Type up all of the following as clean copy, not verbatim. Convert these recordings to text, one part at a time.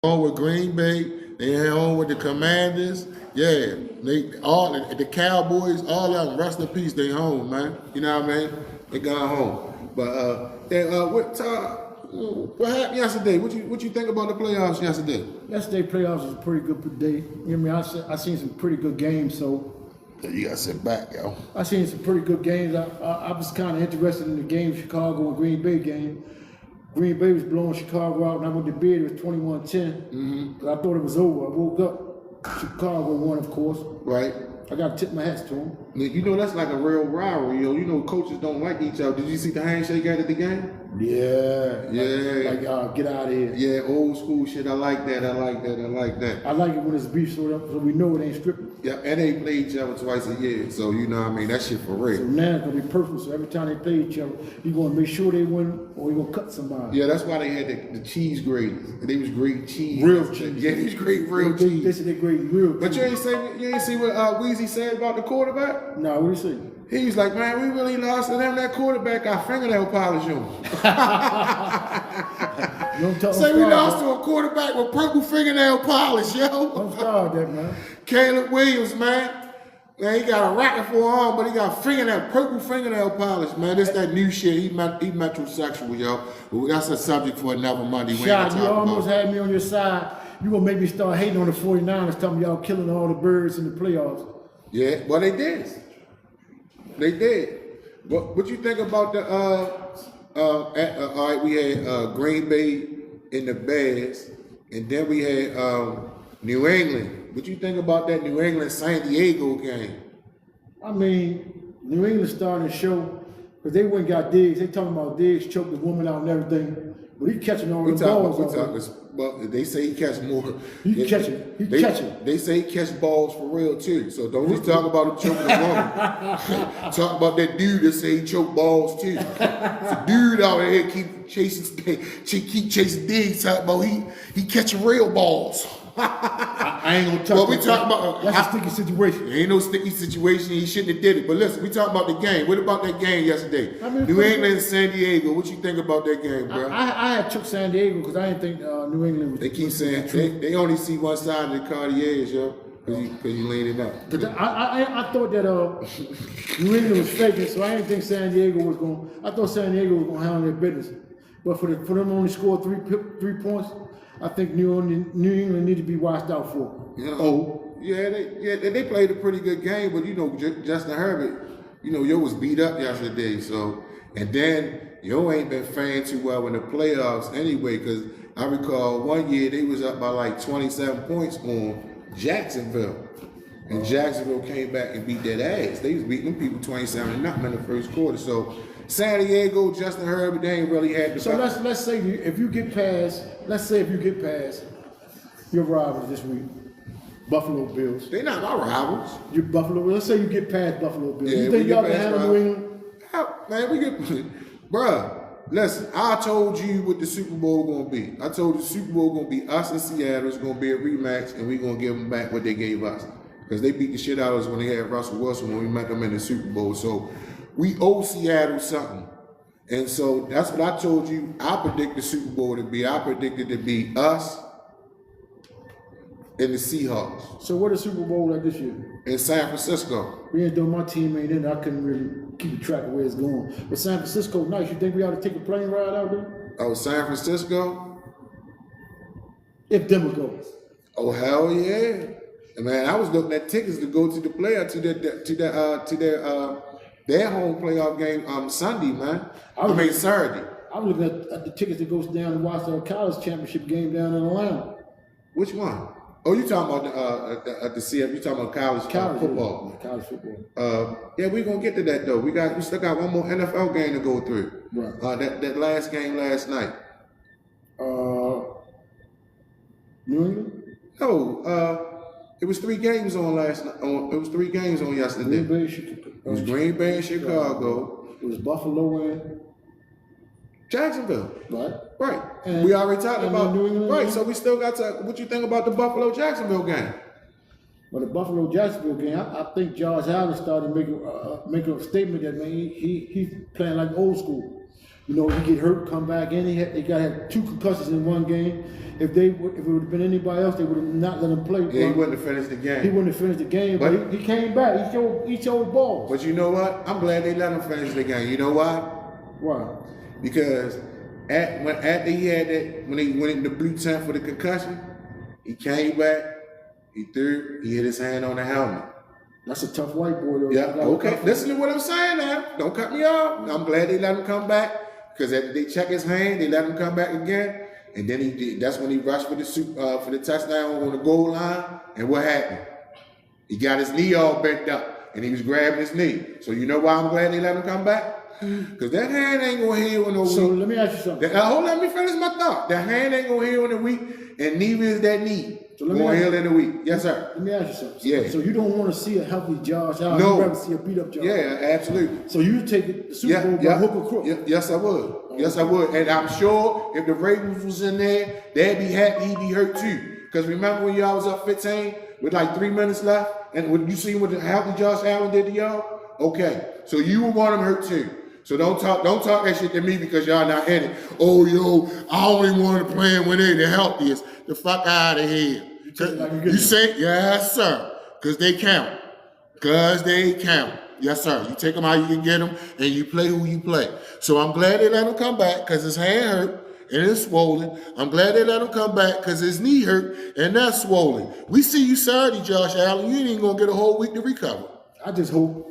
on with Green Bay. They had on with the Commanders. Yeah, they all the Cowboys. All of them. Rest in peace. They home, man. You know what I mean? They gone home. But what happened yesterday? What you think about the playoffs yesterday? Yesterday playoffs was a pretty good day. You know what I mean? I seen some pretty good games, so You gotta sit back, yo. I seen some pretty good games. I was kind of interested in the game, Chicago and Green Bay game. Green Bay was blowing Chicago out, and I went to bed. It was 21-10. I thought it was over. I woke up. Chicago won, of course. Right. I got to tip my hats to them. You know that's like a real rivalry, yo. You know coaches don't like each other. Did you see the handshake at the game? Yeah. Like get out of here. Yeah, old school shit. I like that. I like that. I like it when it's beef, so we know it ain't scripted. Yeah, and they play each other twice a year, so you know what I mean. That shit for real. So now it's gonna be personal. So every time they play each other, you gonna make sure they win, or you gonna cut somebody. Yeah, that's why they had the cheese graters. They was great cheese. Real cheese. Yeah, they was great real cheese. They said they great real. But you ain't see what Weezy said about the quarterback? No, what do you say? He was like, man, we really lost to them. That quarterback got fingernail polish on. Say we lost to a quarterback with purple fingernail polish, yo. Don't start that, man. Caleb Williams, man. Man, he got a racket for an arm, but he got purple fingernail polish, man. This that new shit. He metrosexual, yo. But that's a subject for another Monday. Shot, you almost had me on your side. You gonna make me start hating on the 49ers, telling me y'all killing all the birds in the playoffs. Yeah, well they did. They did. What you think about the all right, we had Green Bay in the Bears, and then we had New England. What you think about that New England San Diego game? I mean, New England starting to show, because they went and got Diggs. They talking about Diggs choked the woman out and everything. But he catching all the balls. Well, they say he catch more. He catching. They say he catch balls for real too. So don't just talk about him choking the woman. Talk about that dude that say he choke balls too. The dude out here keep chasing Diggs. Talking about he catching real balls. I ain't gonna talk. Well, we talk about that's a sticky situation. Ain't no sticky situation. He shouldn't have did it. But listen, we talk about the game. What about that game yesterday? New England and San Diego. What you think about that game, bro? I had took San Diego because I didn't think New England was. They keep saying they only see one side of the Cartiers, yo, because you leaned it up. I thought that New England was faking, so I didn't think San Diego was going. I thought San Diego was going to handle their business, but for them only score three points. I think New England need to be watched out for. You know, they played a pretty good game, but you know, Justin Herbert, you know, yo was beat up yesterday. So, and then yo ain't been faring too well in the playoffs anyway, because I recall one year they was up by like 27 points on Jacksonville. And Jacksonville came back and beat that ass. They was beating them people 27-0 in the first quarter. So San Diego, Justin Herbert, they ain't really had the. So let's say if you get past your rivals this week, Buffalo Bills. They not our rivals. You Buffalo. Let's say you get past Buffalo Bills. Yeah, you think y'all can handle New England? Man, we get, bruh. Listen, I told you what the Super Bowl gonna be. I told you the Super Bowl gonna be us in Seattle. It's gonna be a rematch, and we gonna give them back what they gave us. Because they beat the shit out of us when they had Russell Wilson when we met them in the Super Bowl. So we owe Seattle something. And so that's what I told you. I predict the Super Bowl to be. I predicted it to be us and the Seahawks. So what is Super Bowl like this year? In San Francisco. We ain't doing my team ain't in. I couldn't really keep track of where it's going. But San Francisco, nice. You think we ought to take a plane ride out there? Oh, San Francisco? If Denver goes. Oh, hell yeah. Man, I was looking at tickets to go to the player to their home playoff game Sunday, man. Saturday. I was looking at the tickets that goes down and watch the college championship game down in Atlanta. Which one? Oh, you talking about the CF? You talking about college football? Yeah, college football. Yeah, we gonna get to that though. We still got one more NFL game to go through. Right. That last game last night. New England? No. It was 3 games on last night. It was 3 games on yesterday. It was Green Bay and Chicago. It was Buffalo and Jacksonville. Right. And we already talked about New England. Right. So we still got to. What you think about the Buffalo Jacksonville game? Well, the Buffalo Jacksonville game, I think Josh Allen started making a statement that man he's playing like old school. You know, he get hurt, come back in. He got had 2 concussions in one game. If it would have been anybody else, they would have not let him play. Yeah, he wouldn't have finished the game. He wouldn't have finished the game, but he came back. He showed balls. But you know what? I'm glad they let him finish the game. You know why? Why? Because after he had that, when he went in the blue tent for the concussion, he came back, he hit his hand on the helmet. That's a tough white boy, though. Yeah, okay. Listen to what I'm saying now. Don't cut me off. I'm glad they let him come back, because after they check his hand, they let him come back again. And then that's when he rushed for the touchdown on the goal line. And what happened? He got his knee all bent up, and he was grabbing his knee. So you know why I'm glad they let him come back? Because that hand ain't gonna heal in a week. So let me ask you something. Let me finish my thought. That hand ain't gonna heal in a week, and neither is that knee. So gonna heal in a week. Yes, sir. Let me ask you something. Yeah. So you don't want to see a healthy Josh Allen. No. You'd rather see a beat up Josh. Yeah, absolutely. So you take the Super Bowl by hook or crook. Yes, I would. Yes, I would. And I'm sure if the Ravens was in there, they'd be happy he'd be hurt too. Because remember when y'all was up 15 with like 3 minutes left, and when you see what healthy Josh Allen did to y'all? Okay. So you would want him hurt too. So don't talk that shit to me because y'all not in it. Oh, yo, I only want to play him when they're the healthiest. The fuck out of here. You say, yes, sir, because they count. Because they count. Yes, sir. You take them how you can get them, and you play who you play. So I'm glad they let him come back because his hand hurt and it's swollen. I'm glad they let him come back because his knee hurt and that's swollen. We see you Saturday, Josh Allen. You ain't going to get a whole week to recover. I just hope.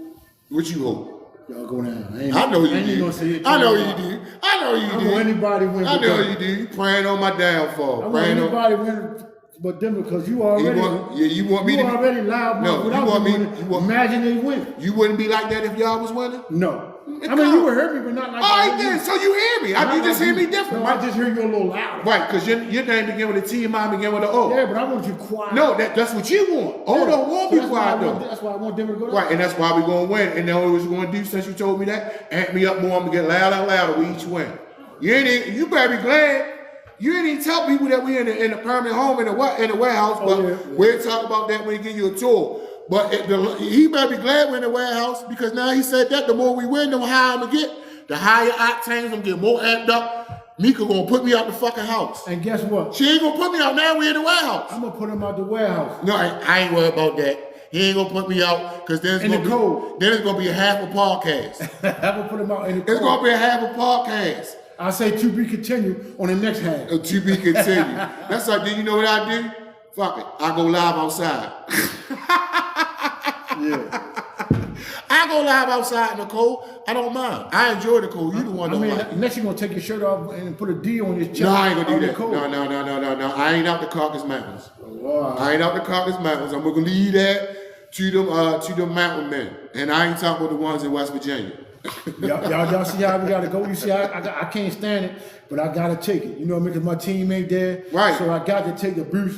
What you hope? Y'all go down. I know you do. I know you do. I know you do. I want anybody win. I know you do. You praying on my downfall. I want anybody win. But them because you already you want me to already loud. No, you want me. Imagine they win. You wouldn't be like that if y'all was winning. No, I mean you would hear me, but not like. All right, then. So you hear me? You just hear me different. No, I just hear you a little louder. Right, because your name begin with a T and mine begin with an O. Yeah, but I want you quiet. No, that's what you want. Oh, don't want me quiet though. That's why I want them to go down. Right, and that's why we're gonna win. And then what we're gonna do since you told me that, amp me up more. I'm gonna get louder and louder. We each win. You better be glad. You ain't even tell people that we in a permanent home in the warehouse, but we'll talk about that when he give you a tour. But he better be glad we're in the warehouse because now he said that the more we win, the higher I'm gonna get, the higher octanes, I'm gonna get more amped up. Mika gonna put me out the fucking house. And guess what? She ain't gonna put me out now. We in the warehouse. I'm gonna put him out the warehouse. No, I ain't worried about that. He ain't gonna put me out because then it's gonna be a half a podcast. I'm gonna put him out in the cold. It's gonna be a half a podcast. I say to be continued on the next half. To be continued. That's like, do you know what I do? Fuck it. I go live outside. Yeah. I go live outside in the cold. I don't mind. I enjoy the cold. You the one that like. Unless you're gonna take your shirt off and put a D on your chest. No, I ain't gonna do that. No. I ain't out the Caucasus Mountains. Oh, I ain't out the Caucasus Mountains. I'm gonna leave that to them mountain men. And I ain't talking about the ones in West Virginia. y'all see how we gotta go? You see, I can't stand it, but I gotta take it. You know what I mean? Because my team ain't there. Right. So I got to take the abuse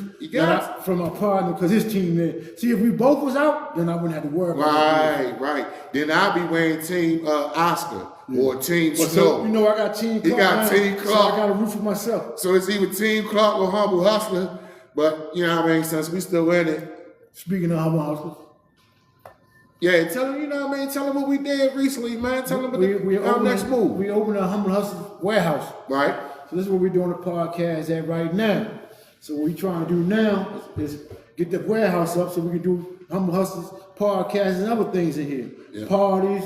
from my partner because his team there. See, if we both was out, then I wouldn't have to worry about it. Right. Then I'll be wearing Team Oscar or Team Snow. So, you know, I got Team Clark. You got Team Clark. So I got to root for myself. So it's either Team Clark or Humble Hustler. But, you know what I mean, since we still in it. Speaking of Humble Hustlers. Yeah, tell them, you know what I mean? Tell them what we did recently, man. Tell them our next move. We opened a Humble Hustlers warehouse. Right. So this is what we're doing the podcast at right now. So what we trying to do now is get the warehouse up so we can do Humble Hustlers podcasts and other things in here. Yeah. Parties,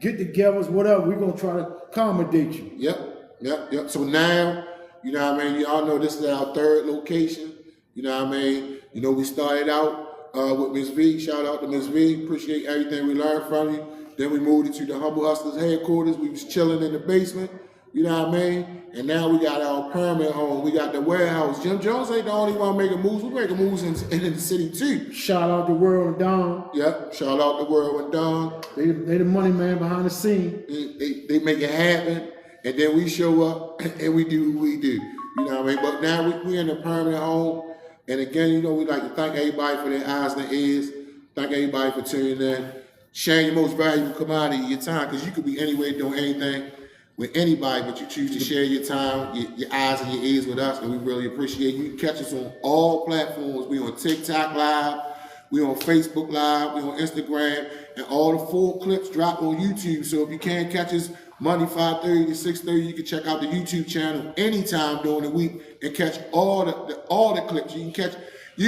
get-togethers, whatever. We're going to try to accommodate you. Yep. So now, you know what I mean? Y'all know this is our third location. You know what I mean? You know, we started out with Ms. V. Shout out to Ms. V. Appreciate everything we learned from you. Then we moved into the Humble Hustlers headquarters. We was chilling in the basement. You know what I mean? And now we got our permanent home. We got the warehouse. Jim Jones ain't the only one making moves. We're making moves in the city too. Shout out to World and Don. Yep. Shout out to World and Don. They the money man behind the scene. They make it happen. And then we show up and we do what we do. You know what I mean? But now we in a permanent home. And again, you know, we like to thank everybody for their eyes and their ears. Thank everybody for tuning in. Sharing your most valuable commodity, your time, because you could be anywhere doing anything with anybody, but you choose to share your time, your eyes and your ears with us, and we really appreciate you. You can catch us on all platforms. We on TikTok Live, we on Facebook Live, we on Instagram, and all the full clips drop on YouTube. So if you can't catch us Monday 5:30 to 6:30. You can check out the YouTube channel anytime during the week and catch all the clips. You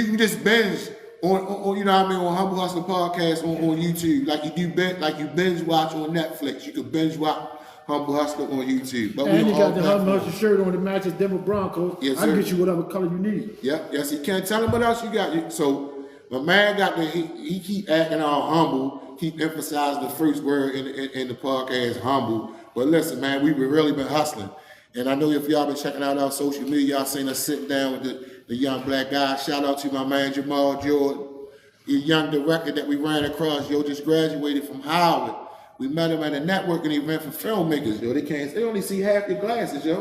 can just binge on you know what I mean, on Humble Hustler Podcast on YouTube, like you binge watch on Netflix. You can binge watch Humble Hustler on YouTube. But and you got the Humble Hustler shirt on the matches Denver Broncos. Yes, I can get you whatever color you need. Yep, yes, you can. Tell him what else you got. So my man got he keep acting all humble, keep emphasizing the first word in the podcast, humble. But listen, man, we've really been hustling. And I know if y'all been checking out our social media, y'all seen us sitting down with the young black guy. Shout out to my man Jamal Jordan, the young director that we ran across. Yo, just graduated from Howard. We met him at a networking event for filmmakers. Yo, they only see half your glasses, yo.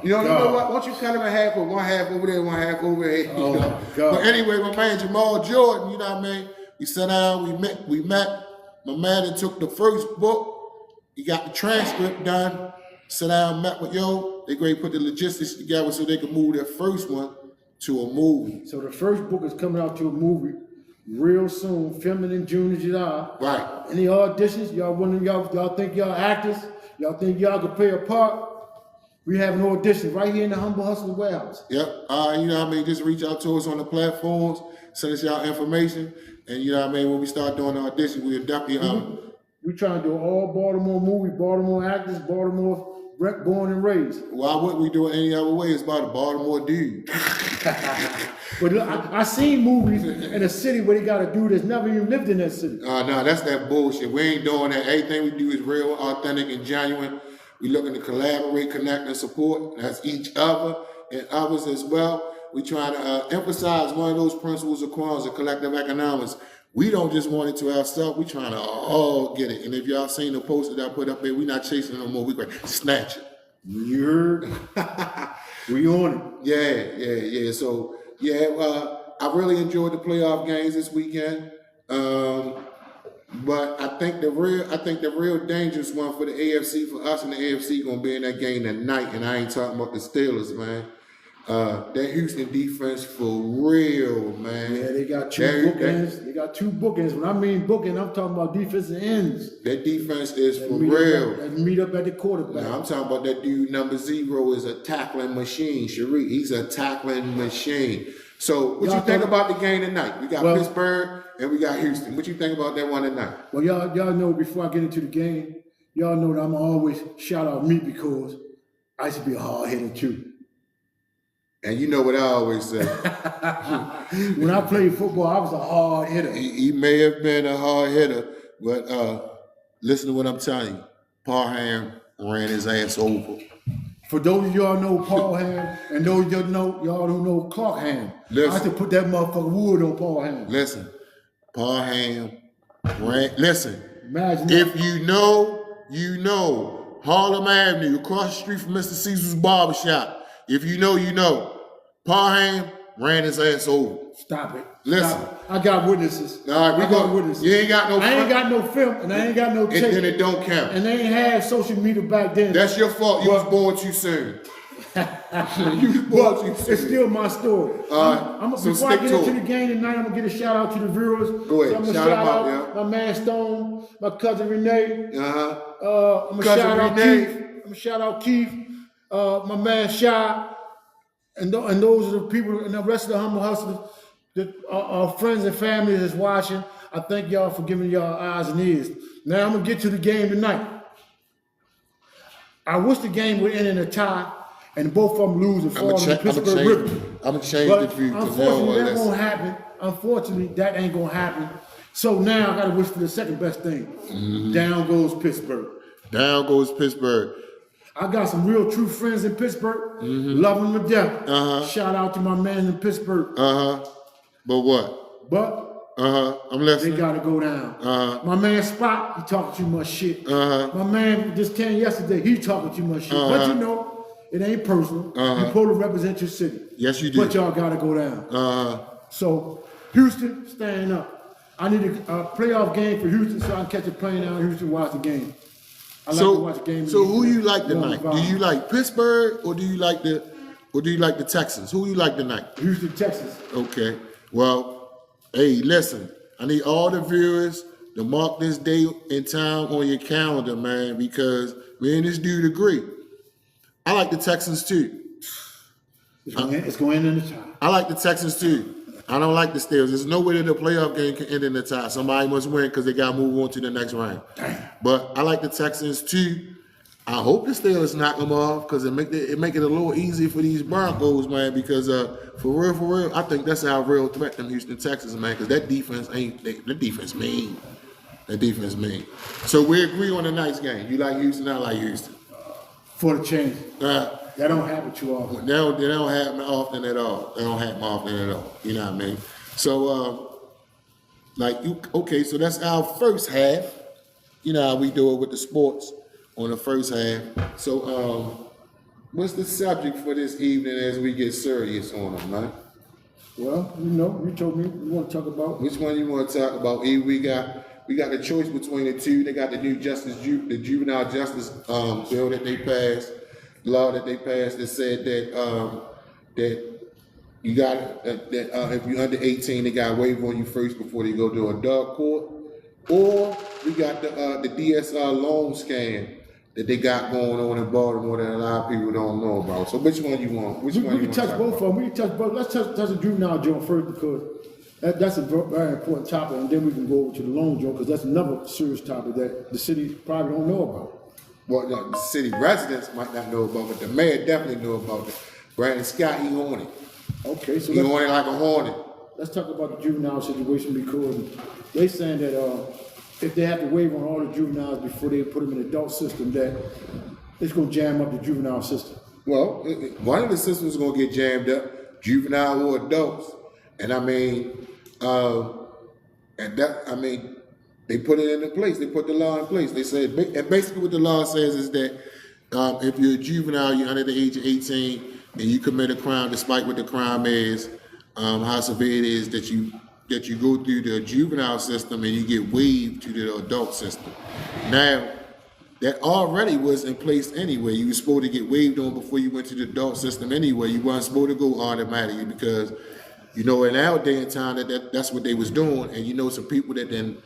You know what? Why don't you cut him in half, or one half over there, one half over here? Oh, my God. But anyway, my man Jamal Jordan, you know what I mean? We sat down, we met. My man that took the first book. He got the transcript done, sat down, met with yo. They going to put the logistics together so they can move their first one to a movie. So the first book is coming out to a movie real soon, filming in June and July. Right. Any auditions? Y'all think y'all actors? Y'all think y'all can play a part? We have an audition right here in the Humble Hustler warehouse. Yep. You know what I mean? Just reach out to us on the platforms, send us y'all information, and you know what I mean? When we start doing the audition, we'll definitely We trying to do all Baltimore movie, Baltimore actors, Baltimore born and raised. Why wouldn't we do it any other way? It's about a Baltimore dude. But I seen movies in a city where they got a dude that's never even lived in that city. No, that's that bullshit. We ain't doing that. Everything we do is real, authentic, and genuine. We looking to collaborate, connect, and support. That's each other and others as well. We trying to emphasize one of those principles of Kwanzaa, collective economics. We don't just want it to ourselves. We trying to all get it. And if y'all seen the poster that I put up there, we not chasing it no more. We going to snatch it. You're we on it. Yeah. So I really enjoyed the playoff games this weekend. But I think the real dangerous one for the AFC, for us in the AFC, gonna be in that game tonight. And I ain't talking about the Steelers, man. That Houston defense for real, man. Yeah, they got two bookends. They got two bookends. When I mean booking, I'm talking about defensive ends. That defense is for real. Meet up at the quarterback. Now, I'm talking about that dude number 0 is a tackling machine. Sharif, he's a tackling machine. So what you think about the game tonight? We got Pittsburgh and we got Houston. What you think about that one tonight? Well, y'all know before I get into the game, y'all know that I'm always shout out me because I used to be a hard hitter too. And you know what I always say. When I played football, I was a hard hitter. He may have been a hard hitter, but listen to what I'm telling you. Parham ran his ass over. For those of y'all know Paul Ham, and those of y'all don't know Clark Ham, I have to put that motherfucker wood on Paul Ham. Listen, Parham ran. Listen, imagine if you know, you know. Harlem Avenue, across the street from Mr. Caesar's barbershop. If you know, you know. Parham ran his ass over. Stop it. Listen. Stop it. I got witnesses. All right, I got witnesses. You ain't got no I ain't got no film, and I ain't got no tape. And then it don't count. And they ain't have social media back then. That's your fault. You was born too soon. You was born too soon. It's still my story. Before I get into the game tonight, I'm going to get a shout out to the viewers. Go ahead. So I'm going to shout out my man Stone, my cousin Renee. I'm going to shout out Keith. I'm going to shout out Keith. My man Shy. And those are the people, and the rest of the Humble Hustlers, our friends and family that's watching. I thank y'all for giving y'all eyes and ears. Now I'm going to get to the game tonight. I wish the game would end in a tie and both of them lose and fall in the Pittsburgh River. I'm going to change the view. Unfortunately, that won't happen. Unfortunately, that ain't going to happen. So now I got to wish for the second best thing. Mm-hmm. Down goes Pittsburgh. Down goes Pittsburgh. I got some real true friends in Pittsburgh. Mm-hmm. Love them to death. Shout out to my man in Pittsburgh. But what? I'm listening. They got to go down. My man Spot, he talking too much shit. My man just came yesterday, he talking too much shit. But you know, it ain't personal. You're supposed to represent your city. Yes, you do. But y'all got to go down. So, Houston, staying up. I need a playoff game for Houston so I can catch a plane out in Houston and watch the game. I like to watch the game. So who you like tonight? Do you like Pittsburgh or do you like the Texans? Who you like tonight? Houston, Texas. Okay. Well, hey, listen. I need all the viewers, to mark this day and time on your calendar, man, because me and this dude agree. I like the Texans too. It's going to end in the tie. I like the Texans too. I don't like the Steelers. There's no way that the playoff game can end in the tie. Somebody must win because they got to move on to the next round. Damn. But I like the Texans too. I hope the Steelers knock them off because it make it a little easier for these Broncos, man. Because for real, I think that's our real threat to Houston Texans, man. Because that defense the defense mean. That defense mean. So we agree on a nice game. You like Houston, I like Houston. For the change. That don't happen too often. They don't happen often at all. They don't happen often at all. You know what I mean? So, okay, so that's our first half. You know how we do it with the sports on the first half. So, what's the subject for this evening as we get serious on them, man? Well, you told me you want to talk about. Which one you want to talk about? E, we got a choice between the two. They got the new the juvenile justice bill that they passed. Law that they passed that said that you got if you're under 18, they got to waive on you first before they go to adult court. Or we got the DSR loan scam that they got going on in Baltimore that a lot of people don't know about. So which one you want? We can touch both of them. We can touch both. Let's touch the juvenile joint first because that's a very important topic, and then we can go over to the loan joint because that's another serious topic that the city probably don't know about. Well, the city residents might not know about it, but the mayor definitely know about it. Brandon Scott, he on it. Okay, so he on it like a hornet. Let's talk about the juvenile situation because they saying that if they have to waive on all the juveniles before they put them in the adult system, that it's going to jam up the juvenile system. Well, one of the systems is going to get jammed up, juvenile or adults, and I mean, they put it into place. They put the law in place. They said, and basically what the law says is that if you're a juvenile, you're under the age of 18, and you commit a crime, despite what the crime is, how severe it is, that you go through the juvenile system and you get waived to the adult system. Now, that already was in place anyway. You were supposed to get waived on before you went to the adult system anyway. You weren't supposed to go automatically because, in our day and time, that's what they was doing, and some people that then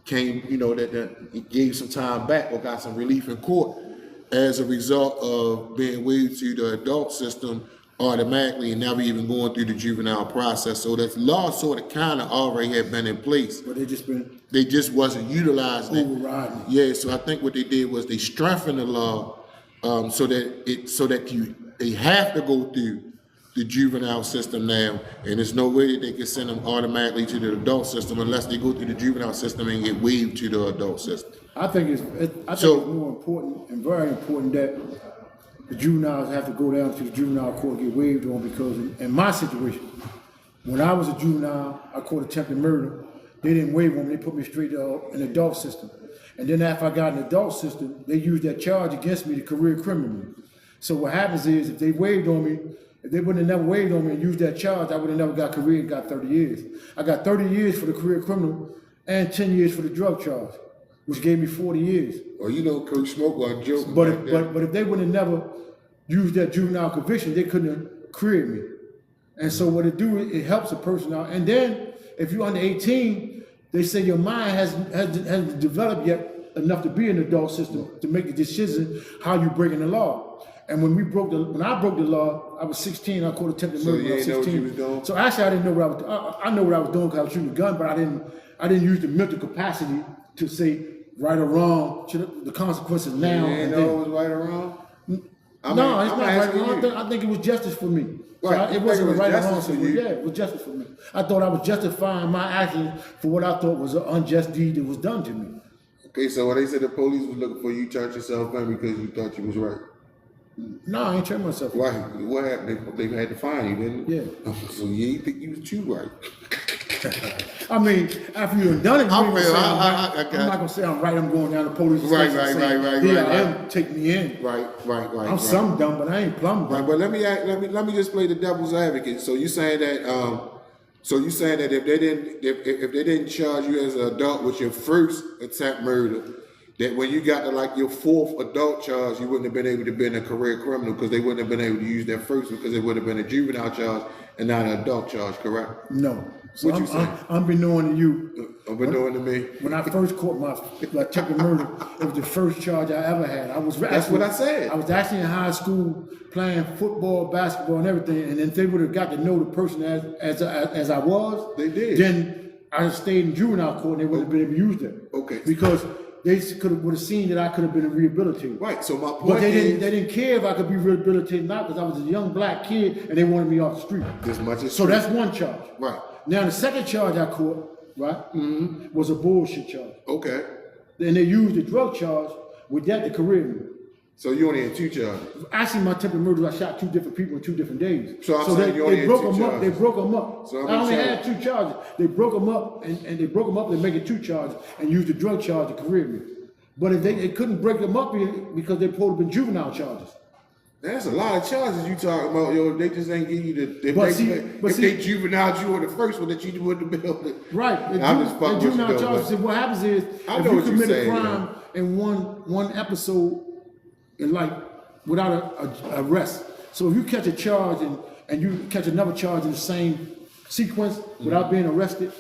came, that gave some time back or got some relief in court as a result of being waived to the adult system automatically and never even going through the juvenile process. So that law sort of kind of already had been in place. But they just wasn't utilizing overriding. Yeah, so I think what they did was they strengthened the law so that they have to go through the juvenile system now, and there's no way that they can send them automatically to the adult system unless they go through the juvenile system and get waived to the adult system. I think it's more important and very important that the juveniles have to go down to the juvenile court and get waived on because in my situation, when I was a juvenile, I caught attempted murder. They didn't waive on me. They put me straight to an adult system. And then after I got an adult system, they used that charge against me to career criminal. So what happens is if they waived on me, if they wouldn't have never waived on me and used that charge, I would have never got career and got 30 years. I got 30 years for the career criminal and 10 years for the drug charge, which gave me 40 years. Well, Coach Smoke was joking. But if they would have never used that juvenile conviction, they couldn't have careered me. And so what it do, it helps a person out. And then if you're under 18, they say your mind hasn't developed yet enough to be in the adult system to make a decision how you breaking the law. And when I broke the law, I was 16. I caught attempted murder when I was 16. Know what you was doing? So actually, I didn't know what I was doing. I know what I was doing because I was shooting a gun, but I didn't use the mental capacity to say right or wrong, the consequences now. You didn't know it was right or wrong? It's not right or wrong. I think it was justice for me. Right. So it wasn't right or wrong. For you. Yeah, it was justice for me. I thought I was justifying my actions for what I thought was an unjust deed that was done to me. Okay, so when they said the police was looking for you, turned yourself in because you thought you was right. No, I ain't turned myself in. Why? What happened? They had to find you, didn't they? Yeah. So you ain't think you was too right. I mean, after you've done it, I'm not gonna say I'm right. I'm going down to police station. Right. Take me in. Right. I'm some dumb, but I ain't plumb. Right, but let me just play the devil's advocate. So you saying that if they didn't charge you as an adult with your first attempt murder, that when you got to your fourth adult charge, you wouldn't have been able to be a career criminal because they wouldn't have been able to use that first because it would have been a juvenile charge and not an adult charge, correct? No. So What you say? I'm been knowing to you. Unbeknown to me. When I first caught my attempted murder, it was the first charge I ever had. That's what I said. I was actually in high school playing football, basketball, and everything. And if they would have got to know the person as I was, They did. Then I stayed in juvenile court and they would have been able to use that. Okay. Because they would have seen that I could have been rehabilitated. Right. So my point But they is, didn't care if I could be rehabilitated or not because I was a young black kid and they wanted me off the street. as much as So true. that's one charge. Right. Now the second charge I caught, right, was a bullshit charge. Okay. And they used the drug charge with that to career me. So you only had 2 charges. Actually, my attempted murder, I shot 2 different people in 2 different days. So I'm saying you only they had broke 2 them up. charges. They broke them up. So I only had 2 charges. They broke them up, and they broke them up. They make it 2 charges and used the drug charge to career me. But if they couldn't break them up because they probably been juvenile charges. That's a lot of charges you talking about, yo. They just ain't give you the. But If they juvenile you on the first one that you wouldn't have built it. Right. The I'm just fucking with you, juvenile though, charges. but- What happens is I if know you what you're commit a saying, crime in one episode, and like without a arrest. So if you catch a charge and you catch another charge in the same sequence without being arrested,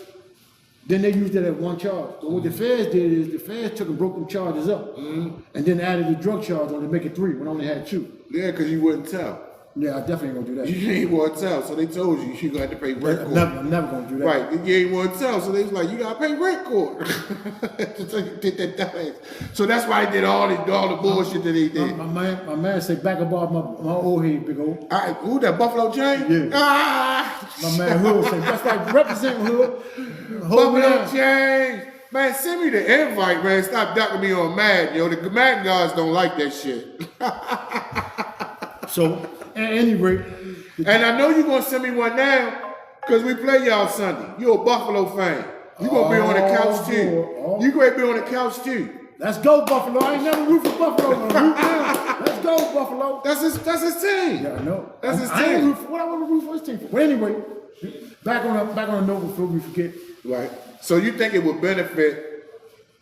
then they used that as 1 charge. But what the feds did is the feds took and broke them charges up, and then added the drug charge on to make it 3 when I only had 2. Yeah, because you wouldn't tell. Yeah, I definitely ain't gonna do that. You ain't want to tell, so they told you you got to pay rent court. I'm never gonna do that. Right, you ain't want to tell, so they was like, you got to pay rent court. So you did that. So that's why they did all the bullshit that they did. My man said back above my old head, big old. All right, who that Buffalo James? Yeah. Ah, My man Hood said, that's like represent Hood. Hold me Buffalo down. James. Man, send me the invite, man. Stop ducking me on Madden, yo. The Madden guys don't like that shit. So, at any rate, And I know you're gonna send me one now, cause we play y'all Sunday. You're a Buffalo fan. You gonna be on the couch too. Oh. You gonna be on the couch too. let's go Buffalo. I ain't never root for Buffalo. I'm gonna root now. Let's go Buffalo. That's his team. Yeah, I know. That's his I ain't team. root for what I want to root for his team for. But anyway, back on a note before we forget Right. So you think it would benefit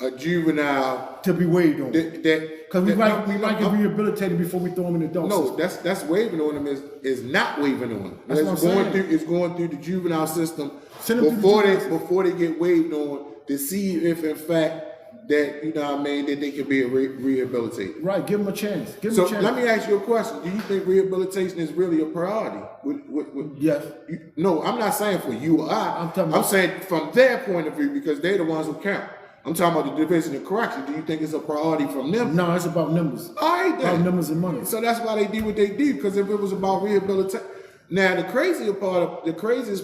a juvenile to be waived on. that Because we might get rehabilitated before we throw him in the adult No, system. that's waiving on them is not waiving on them. That's what I'm saying. It's going through the juvenile system Send them through the juvenile before they get waived on to see if in fact that that they can be rehabilitated. Right, give him a chance. Give him So a chance. let me ask you a question. Do you think rehabilitation is really a priority? Yes. No, I'm not saying for you or I. I'm saying from their point of view because they're the ones who count. I'm talking about the Division of Correction. Do you think it's a priority from them? No, it's about numbers. All right, then. About numbers and money. So that's why they do what they do. Because if it was about rehabilitation, now the craziest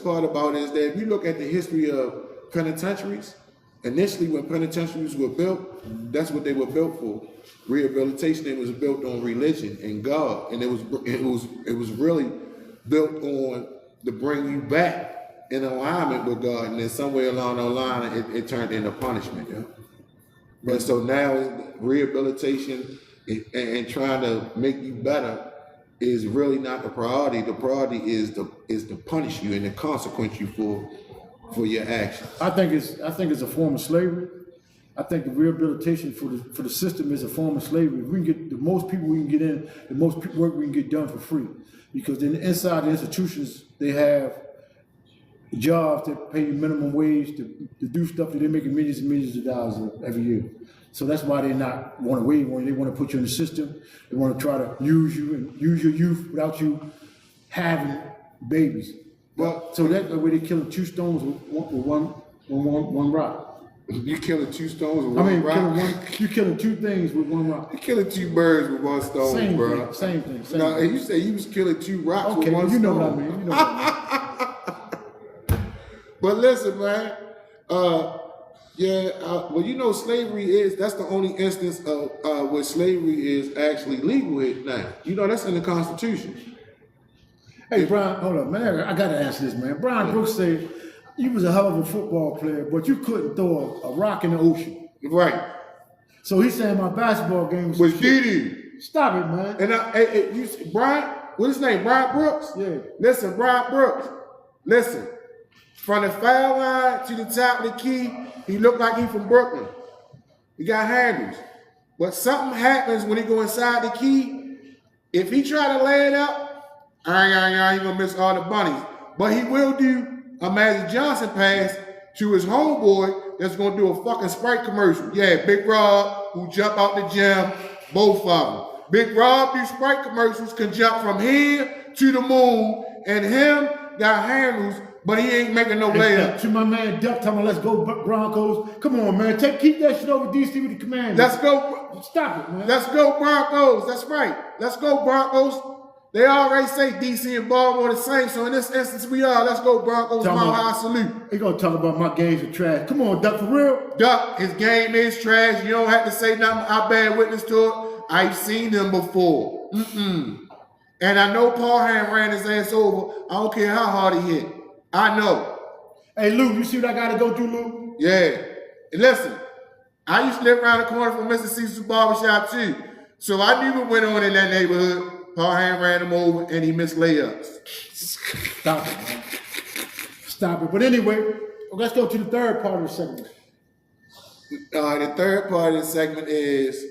part about it is that if you look at the history of penitentiaries, initially when penitentiaries were built, that's what they were built for. Rehabilitation. It was built on religion and God, and it was really built on to bring you back in alignment with God, and then somewhere along the line, it turned into punishment. Yeah? But so now rehabilitation and trying to make you better is really not the priority. The priority is to punish you and to consequence you for your actions. I think it's a form of slavery. I think the rehabilitation for the system is a form of slavery. If we can get the most people we can get in, the most work we can get done for free. Because then inside the institutions, they have jobs that pay you minimum wage to do stuff that they're making millions and millions of dollars every year. So that's why they not want to waive on you. They want to put you in the system. They want to try to use you and use your youth without you having babies. Well, So that way they're killing 2 stones with one rock. you killing 2 stones with I one mean, rock. you're killing 2 things with 1 rock. You killing 2 birds with 1 stone, Same bro. thing, same thing. No, you say you was killing 2 rocks Okay, with 1 you know stone. what I mean. You know what I mean. But listen, man. Well, slavery that's the only instance of where slavery is actually legal here now. That's in the Constitution. Hey, Brian, hold up, man. I got to answer this, man. Brian Brooks said you was a hell of a football player, but you couldn't throw a rock in the ocean. Right. So he's saying my basketball game Was doo-doo. Stop it, man. And Brian, what's his name? Brian Brooks? Yeah. Listen, Brian Brooks. Listen. From the foul line to the top of the key, he looked like he from Brooklyn. He got handles. But something happens when he go inside the key. If he try to lay it up, he gonna miss all the bunnies. But he will do a Magic Johnson pass to his homeboy that's gonna do a fucking Sprite commercial. Yeah, Big Rob, who jump out the gym, both of them. Big Rob do Sprite commercials, can jump from here to the moon, and him got handles, but he ain't making no layup. To my man Duck, telling let's go Broncos. Come on, man, keep that shit over DC with the Commanders. Let's go. Stop it, man. Let's go Broncos. That's right. Let's go Broncos. They already say DC and Baltimore the same, so in this instance we are. Let's go Broncos. Mile high salute. They gonna talk about my games are trash. Come on, Duck, for real. Duck, his game is trash. You don't have to say nothing. I bear witness to it. I've seen them before. And I know Paul Ham ran his ass over. I don't care how hard he hit. I know. Hey, Lou, you see what I got to go through, Lou? Yeah. And listen, I used to live around the corner from Mr. Cecil's barbershop too. So I knew what went on in that neighborhood. Paul Ham ran him over and he missed layups. Stop it, man. Stop it. But anyway, let's go to the third part of the segment. The third part of the segment is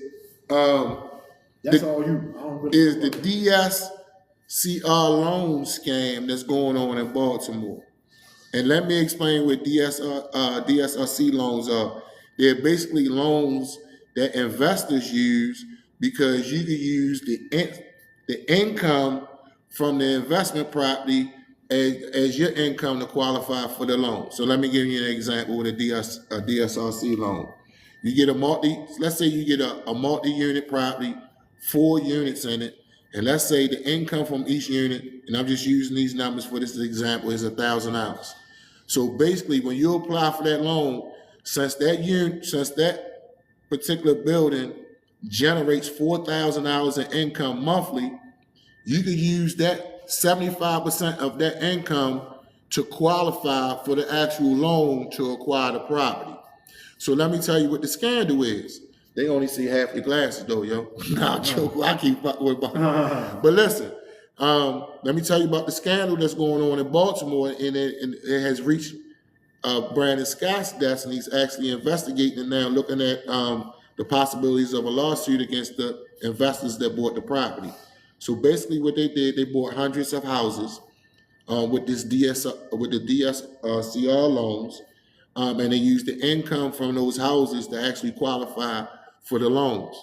That's all you. I don't really is the DSCR loan scam that's going on in Baltimore. And let me explain what DSRC loans are. They're basically loans that investors use because you can use the income from the investment property as your income to qualify for the loan. So let me give you an example with a DSRC loan. You get let's say you get a multi-unit property, 4 units in it, and let's say the income from each unit, and I'm just using these numbers for this example, is $1,000. So basically, when you apply for that loan, since that particular building generates $4,000 in income monthly, you could use that 75% of that income to qualify for the actual loan to acquire the property. So let me tell you what the scandal is. They only see half your glasses though, yo. Nah, joke. I keep fucking with But listen, let me tell you about the scandal that's going on in Baltimore, and it has reached Brandon Scott's desk, and he's actually investigating it now, looking at the possibilities of a lawsuit against the investors that bought the property. So basically what they did, they bought hundreds of houses with the DSCR loans, and they used the income from those houses to actually qualify for the loans.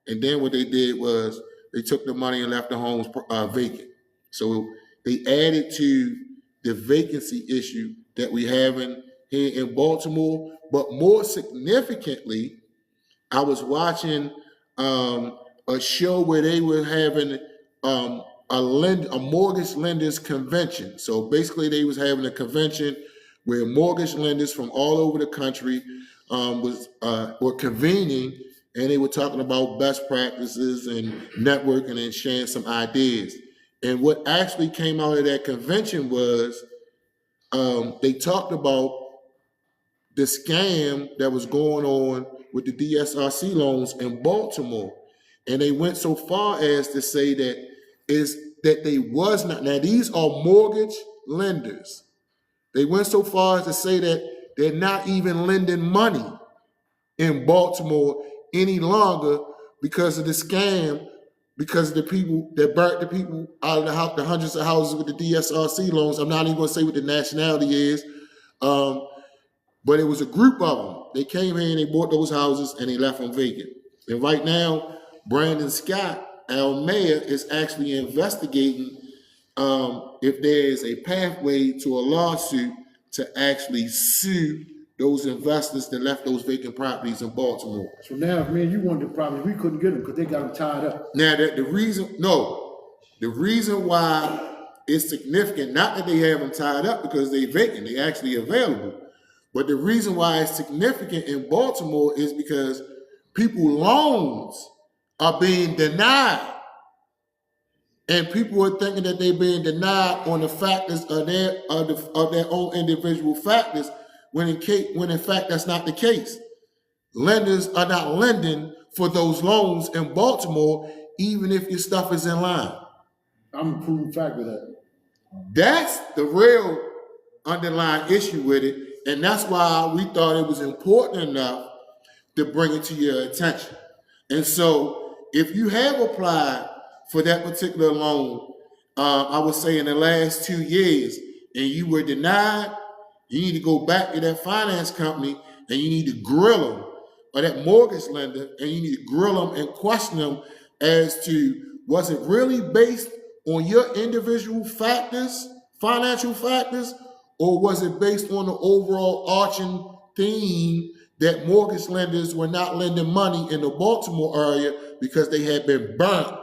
And then what they did was they took the money and left the homes vacant. So they added to the vacancy issue that we have here in Baltimore. But more significantly, I was watching a show where they were having a mortgage lenders convention. So basically they was having a convention where mortgage lenders from all over the country were convening, and they were talking about best practices and networking and sharing some ideas. And what actually came out of that convention was they talked about the scam that was going on with the DSRC loans in Baltimore. And they went so far as to say that they was not, now these are mortgage lenders. They went so far as to say that they're not even lending money in Baltimore any longer because of the scam, because of the people that burnt the people out of the house, the hundreds of houses with the DSRC loans. I'm not even going to say what the nationality is, but it was a group of them. They came here and they bought those houses and they left them vacant. And right now, Brandon Scott, our mayor, is actually investigating if there is a pathway to a lawsuit to actually sue those investors that left those vacant properties in Baltimore. So now if me and you wanted the property, we couldn't get them because they got them tied up. Now the reason why it's significant, not that they have them tied up because they vacant, they actually available, but the reason why it's significant in Baltimore is because people's loans are being denied. And people are thinking that they're being denied on the factors of their own individual factors, when in fact that's not the case. Lenders are not lending for those loans in Baltimore, even if your stuff is in line. I'm a proven fact of that. That's the real underlying issue with it, and that's why we thought it was important enough to bring it to your attention. And so if you have applied for that particular loan, I would say in the last 2 years, and you were denied, you need to go back to that finance company and you need to grill them, or that mortgage lender, and you need to grill them and question them as to, was it really based on your individual factors, financial factors, or was it based on the overall arching theme that mortgage lenders were not lending money in the Baltimore area because they had been burnt?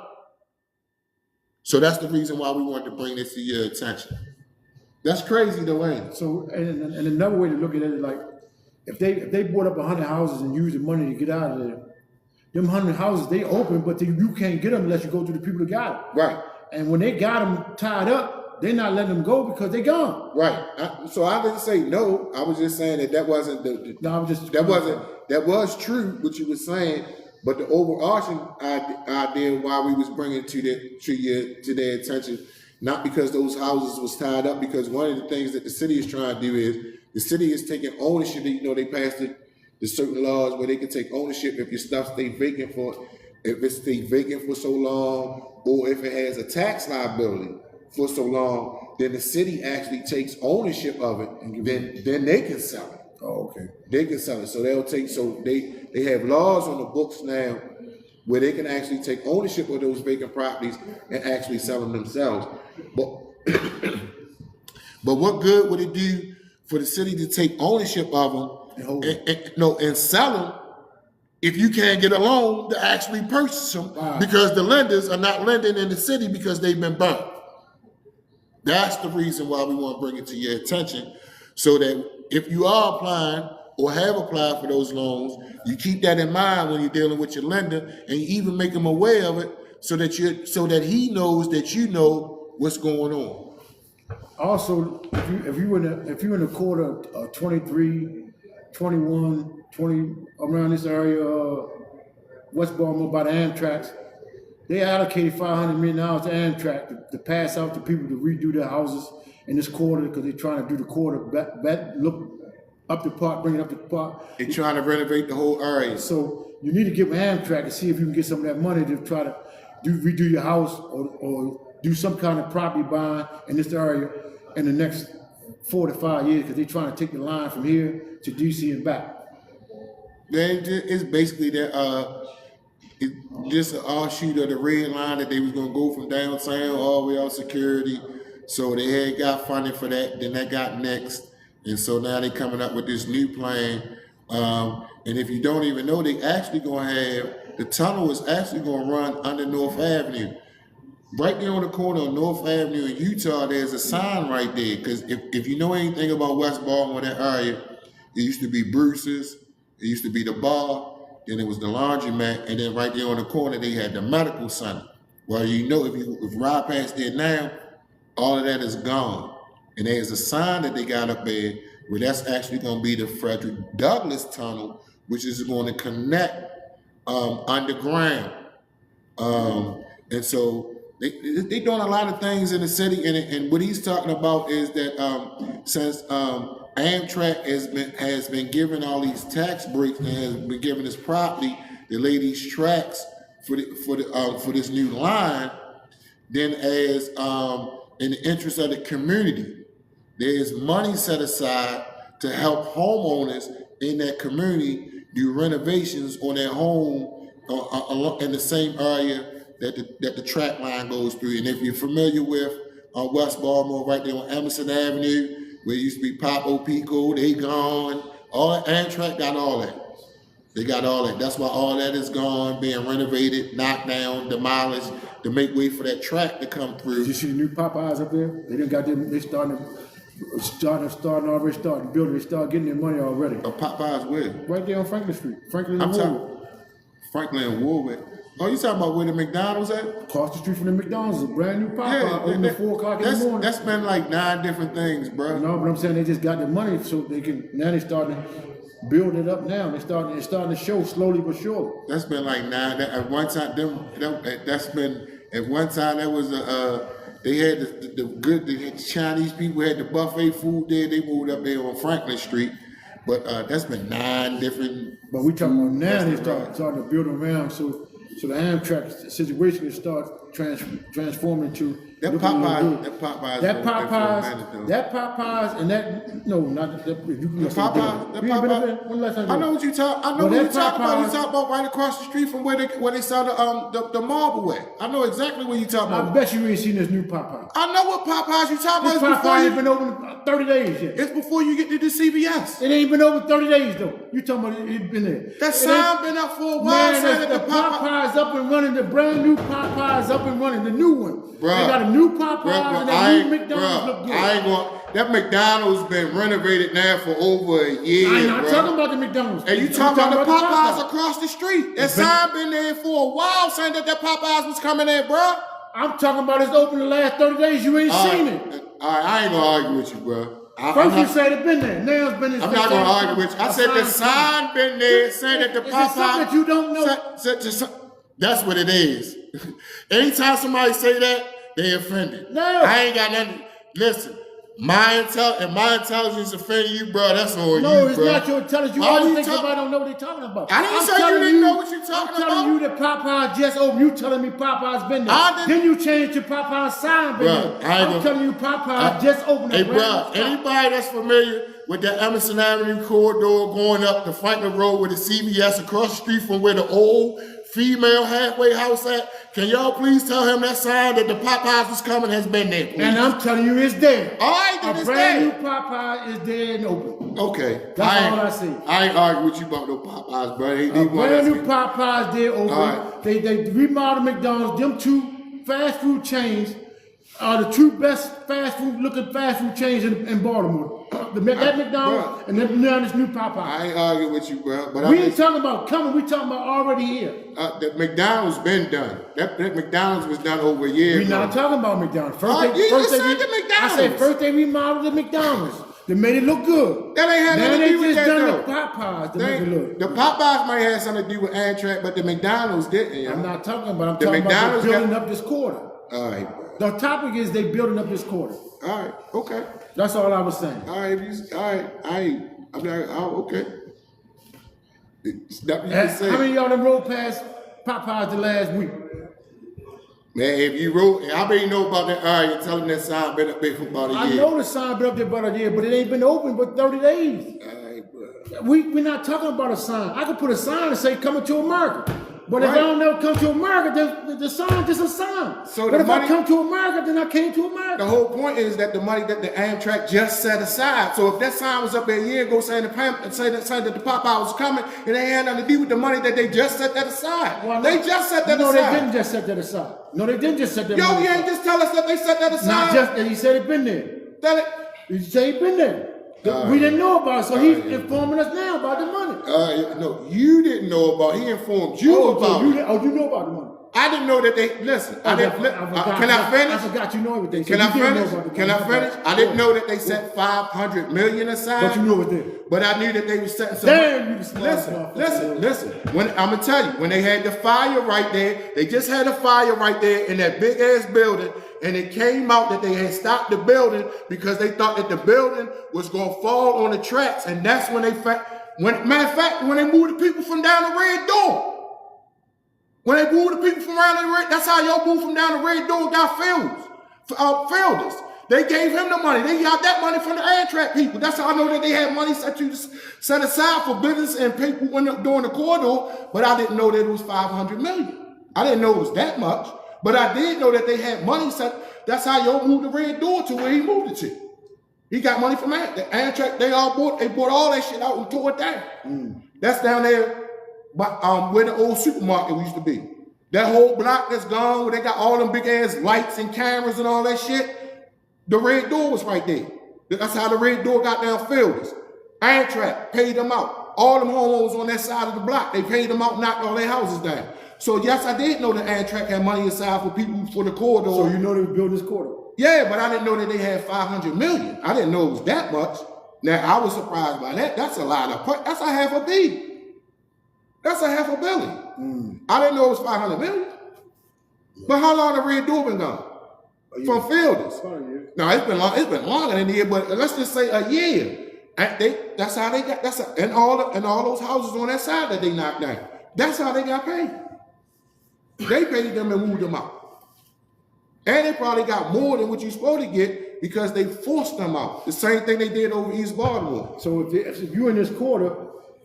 So that's the reason why we wanted to bring this to your attention. That's crazy though, ain't it? So, and another way to look at it is like, if they bought up 100 houses and used the money to get out of there, them 100 houses, they open, but you can't get them unless you go to the people that got them. Right. And when they got them tied up, they're not letting them go because they gone. Right. So I didn't say no. I was just saying that wasn't that was true what you were saying, but the overarching idea why we was bringing to their attention, not because those houses was tied up, because one of the things that the city is trying to do is the city is taking ownership. You know, they passed the certain laws where they can take ownership if your stuff stays vacant for so long, or if it has a tax liability for so long, then the city actually takes ownership of it, and then they can sell it. Oh, okay. They can sell it. So they have laws on the books now where they can actually take ownership of those vacant properties and actually sell them themselves. But what good would it do for the city to take ownership of them and sell them if you can't get a loan to actually purchase them? Wow. Because the lenders are not lending in the city because they've been burnt. That's the reason why we want to bring it to your attention, so that if you are applying or have applied for those loans, you keep that in mind when you're dealing with your lender, and you even make him aware of it so that he knows that you know what's going on. Also, if you in the quarter of 23, 21, 20 around this area, West Baltimore by the Amtrak, they allocated $500 million to Amtrak to pass out to people to redo their houses in this quarter because they're trying to do the quarter back, look up the park, bring it up the park. They're trying to renovate the whole area. So you need to get with Amtrak and see if you can get some of that money to try to redo your house or do some kind of property buying in this area in the next 4 to 5 years, because they're trying to take the line from here to DC and back. It's basically that it's just an offshoot of the red line that they was gonna go from downtown all the way out security. So they had got funding for that, then that got next. And so now they coming up with this new plan. And if you don't even know, they actually gonna have, the tunnel is actually gonna run under North Avenue. Right there on the corner of North Avenue in Utah, there's a sign right there. Because if you know anything about West Baltimore, that area, it used to be Bruce's, it used to be the bar, then it was the laundromat, and then right there on the corner, they had the medical center. Well, you know, if you ride past there now, all of that is gone. And there's a sign that they got up there where that's actually going to be the Frederick Douglass Tunnel, which is going to connect underground. And so they're doing a lot of things in the city. And what he's talking about is that since Amtrak has been given all these tax breaks and has been given this property to lay these tracks for this new line, then as in the interest of the community, there is money set aside to help homeowners in that community do renovations on their home in the same area that the track line goes through. And if you're familiar with West Baltimore, right there on Emerson Avenue, where it used to be Papo Pico, they gone. All Amtrak got all that. They got all that. That's why all that is gone, being renovated, knocked down, demolished, to make way for that track to come through. Did you see the new Popeyes up there? They done got them. They starting building. They start getting their money already. Popeyes where? Right there on Franklin Street. Franklin and Warwick. Franklin and Warwick. Oh, you talking about where the McDonald's at? Across the street from the McDonald's, a brand new Popeye open at 4 o'clock in the morning. That's been like 9 different things, bro. No, but I'm saying they just got the money so they can. Now they starting to build it up. Now it's starting to show slowly but surely. That's been like 9. At one time, at one time that was they had the Chinese people had the buffet food there. They moved up there on Franklin Street, but that's been 9 different. But we talking about now they starting to build around so the Amtrak situation can start transforming to That Look what you gonna do. Popeyes, That Popeyes, and that no, not that. You can the Popeyes, you ain't been up there? When last time I you know been? what you talk. I know Well, what you that talk about. You Popeyes- talk about right across the street from where they sell the marble at. I know exactly what you talking I about. bet you ain't seen this new Popeye. I know what Popeyes you talking This about. It's before Popeye ain't you. been open 30 days yet. It's before you get to the CVS. It ain't been over 30 days though. You talking about it been there? That It sign ain't- been up for a while Man, saying that the Popeye's up and running. The brand new Popeye's up and running. The new one. Bruh. They got a new Popeye and that new McDonald's look good. I ain't going. That McDonald's been renovated now for over a year. I'm not bruh. talking about the McDonald's. And you I'm talking about the Popeyes Popeye. across the street. That It's been- sign been there for a while saying that Popeyes was coming in, bro. I'm talking about it's open the last 30 days. You ain't seen it. All right, I ain't gonna argue with you, bro. First you said it been there. Now it's been there. I'm not gonna argue with you. I said the sign been there saying that the Is it something Popeyes. that you don't know? That's what it is. Anytime somebody say that, they offended. No. I ain't got nothing. Listen, my intelligence offended you, bro. That's on you, No, it's bro. not your intelligence. You Why always you think talk- somebody don't know what they're talking about. I didn't I'm say you telling didn't know what you're talking I'm telling about. you that Popeye just opened. You telling me Popeye's been there. I didn't- Then you changed to Popeye's sign been Bruh, there. I ain't I'm gonna- telling you Popeye just opened. Hey, a brand bro, new spot. anybody that's familiar with the Emerson Avenue corridor going up the Franklin Road with the CVS across the street from where the old female halfway house at, can y'all please tell him that sign that the Popeyes was coming has been there, please? And I'm telling you, it's there. All right, then A it's brand there. new Popeye is there and open. Okay. That's all I see. I ain't arguing with you about no Popeyes, bro. They A one brand that's- new Popeyes there open. All right. They remodeled McDonald's. Them two fast food chains are the two best fast food chains in Baltimore. That McDonald's Bruh. and then now this new Popeye. I ain't arguing with you, bro. But We ain't talking about coming. We talking about already here. the McDonald's been done. That McDonald's was done over a year We ago. not talking about McDonald's. First Oh, you just said the I McDonald's. said first they remodeled the McDonald's. They made it look good. That ain't had Now nothing to they do with just that, done though. the Popeyes to They- make it look. The Popeyes might have something to do with Amtrak, but the McDonald's didn't. You know? I'm not talking about. I'm The talking about McDonald's they building got- up this quarter. All right, bro. The topic is they building up this quarter. All right, okay. That's all I was saying. All right, I'm not. Oh, okay. Stop you How can say. many of y'all done rode past Popeyes the last week? Man, if you wrote, I bet you know about that. All right, you tell them that sign been up there for about a I year. know the sign been up there about a year, but it ain't been open but 30 days. All right, bro. We're not talking about a sign. I could put a sign and say coming to America. But if I Right. don't never come to America, then the sign just a sign. So but the if money- I come to America, then I came to America. The whole point is that the money that the Amtrak just set aside. So if that sign was up there a year ago saying that the Popeye was coming, it ain't had nothing to do with the money that they just set that aside. Well, They just set that no, aside. they didn't just set that aside. No, they didn't just set that Yo, money you ain't aside. just tell us that they set that aside. Not just that. He said it been there. Tell it. He said it been there. All We right. didn't know about it, so he's yeah. informing us now about the money. No, you didn't know about. He informed you So about. you it. know about the money. I didn't know that they listen. I didn't. Can I finish? I forgot you know everything. So Can I you didn't know finish? about the Can I money. finish? I didn't know that they set 500 million aside. But you know it there. But I knew that they were setting some. Damn, you smart. Listen. When I'm gonna tell you, when they had the fire right there, they just had a fire right there in that big ass building, and it came out that they had stopped the building because they thought that the building was gonna fall on the tracks, and that's when matter of fact, when they moved the people from down the red door. When they moved the people from around the red, that's how y'all moved from down the red door, got Fielders. They gave him the money. They got that money from the Amtrak people. That's how I know that they had money set aside for business and people during the corridor. But I didn't know that it was 500 million. I didn't know it was that much. But I did know that they had money set. That's how y'all moved the red door to where he moved it to. He got money from Amtrak. They bought all that shit out and tore it down. That's down there where the old supermarket used to be. That whole block that's gone, where they got all them big ass lights and cameras and all that shit. The red door was right there. That's how the red door got down Fielders. Amtrak paid them out. All them homeowners on that side of the block, they paid them out, knocked all their houses down. So yes, I did know that Amtrak had money aside for people for the corridor. So you know they were building this quarter. Yeah, but I didn't know that they had 500 million. I didn't know it was that much. Now I was surprised by that. That's a lot of. That's a half a B. That's a half a billion. I didn't know it was 500 million. But how long the red door been gone? From Fielders. No, it's been long. It's been longer than a year, but let's just say a year. And that's how they got. And all those houses on that side that they knocked down. That's how they got paid. They paid them and moved them out. And they probably got more than what you're supposed to get because they forced them out. The same thing they did over East Baltimore. So if you're in this quarter,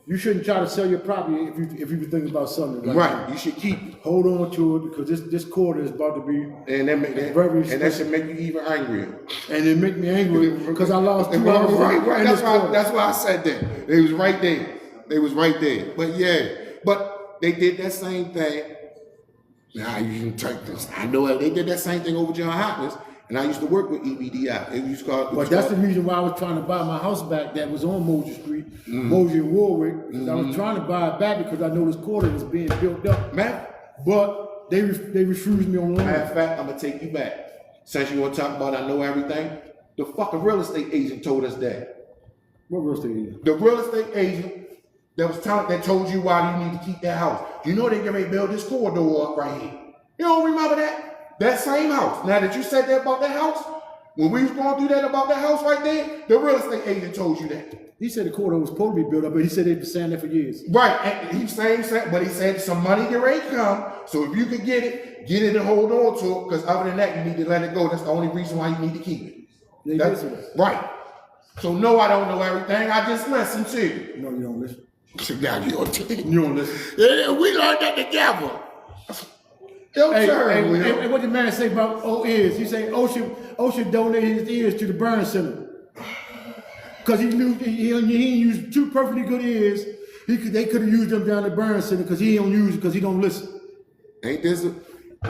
you shouldn't try to sell your property if you were thinking about selling it. Right. You should keep. Hold on to it because this quarter is about to be that should make you even angrier. And it make me angry because I lost 2 hours. Right. That's why I said that. They was right there. They was right there. But yeah, but they did that same thing. Now you can take this. I know they did that same thing over John Hopkins, and I used to work with EBDI. But that's the reason why I was trying to buy my house back that was on Mosier Street, Mosier and Warwick. Because I was trying to buy it back because I know this quarter was being built up. Man, but they refused me on loan. Matter of fact, I'm gonna take you back. Since you want to talk about I know everything, the fucking real estate agent told us that. What real estate agent? The real estate agent that told you why you need to keep that house. You know they get ready to build this corridor up right here. You don't remember that? That same house. Now that you said that about that house, when we was going through that about that house right there, the real estate agent told you that. He said the corridor was supposed to be built up, but he said they've been saying that for years. Right, and he said some money get ready to come. So if you could get it and hold on to it, because other than that, you need to let it go. That's the only reason why you need to keep it. That's right. So no, I don't know everything. I just listen to you. No, you don't listen. Now you don't listen. Yeah, we learned that together. And what the man say about ears? He say Ocean donated his ears to the burn center because he knew he used 2 perfectly good ears. They could have used them down the burn center because he don't use it because he don't listen. Ain't this?